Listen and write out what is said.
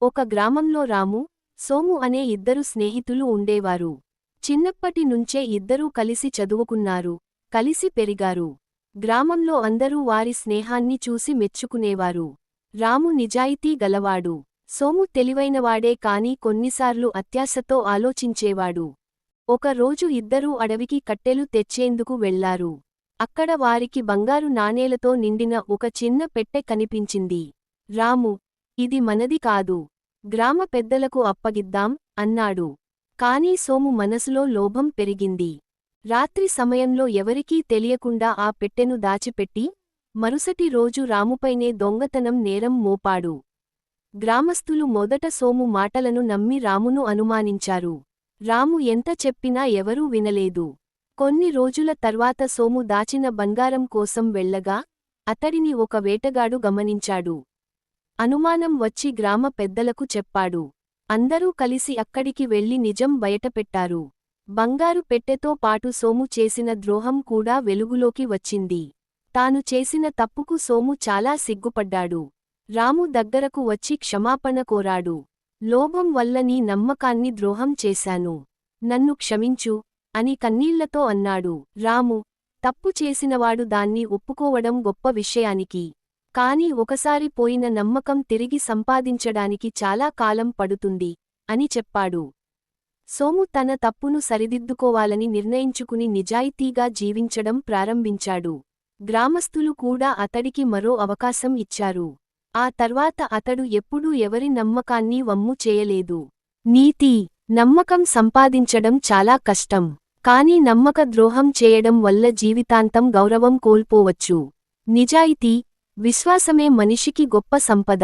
ఒక గ్రామంలో రాము, సోము అనే ఇద్దరు స్నేహితులు ఉండేవారు. చిన్నప్పటి నుంచే ఇద్దరూ కలిసి చదువుకున్నారు, కలిసి పెరిగారు. గ్రామంలో అందరూ వారి స్నేహాన్ని చూసి మెచ్చుకునేవారు. రాము నిజాయితీ గలవాడు, సోము తెలివైనవాడే కాని కొన్నిసార్లు అత్యాశతో ఆలోచించేవాడు. ఒక రోజు ఇద్దరూ అడవికి కట్టెలు తెచ్చేందుకు వెళ్లారు. అక్కడ వారికి బంగారు నాణేలతో నిండిన ఒక చిన్న పెట్టె కనిపించింది. రాము, ఇది మనది కాదు, గ్రామ పెద్దలకు అప్పగిద్దాం అన్నాడు. కానీ సోము మనసులో లోభం పెరిగింది. రాత్రి సమయంలో ఎవరికీ తెలియకుండా ఆ పెట్టెను దాచిపెట్టి, మరుసటి రోజు రాముపైనే దొంగతనం నేరం మోపాడు. గ్రామస్థులు మొదట సోము మాటలను నమ్మి రామును అనుమానించారు. రాము ఎంత చెప్పినా ఎవరూ వినలేదు. కొన్ని రోజుల తర్వాత సోము దాచిన బంగారం కోసం వెళ్ళగా, అతడిని ఒక వేటగాడు గమనించాడు. అనుమానం వచ్చి గ్రామ పెద్దలకు చెప్పాడు. అందరూ కలిసి అక్కడికి వెళ్లి నిజం బయటపెట్టారు. బంగారు పెట్టెతో పాటు సోము చేసిన ద్రోహం కూడా వెలుగులోకి వచ్చింది. తాను చేసిన తప్పుకు సోము చాలా సిగ్గుపడ్డాడు. రాము దగ్గరకు వచ్చి క్షమాపణ కోరాడు. లోభం వల్ల నీ నమ్మకాన్ని ద్రోహం చేశాను, నన్ను క్షమించు అని కన్నీళ్లతో అన్నాడు. రాము, తప్పు చేసినవాడు దాన్ని ఒప్పుకోవడం గొప్ప విషయానికి. కాని ఒకసారి పోయిన నమ్మకం తిరిగి సంపాదించడానికి చాలా కాలం పడుతుంది అని చెప్పాడు. సోము తన తప్పును సరిదిద్దుకోవాలని నిర్ణయించుకుని నిజాయితీగా జీవించడం ప్రారంభించాడు. గ్రామస్థులు కూడా అతడికి మరో అవకాశం ఇచ్చారు. ఆ తర్వాత అతడు ఎప్పుడూ ఎవరి నమ్మకాన్ని వమ్ము చేయలేదు. నీతి: నమ్మకం సంపాదించడం చాలా కష్టం, కానీ నమ్మక ద్రోహం చేయడం వల్ల జీవితాంతం గౌరవం కోల్పోవచ్చు. నిజాయితీ, విశ్వాసమే మనిషికి గొప్ప సంపద.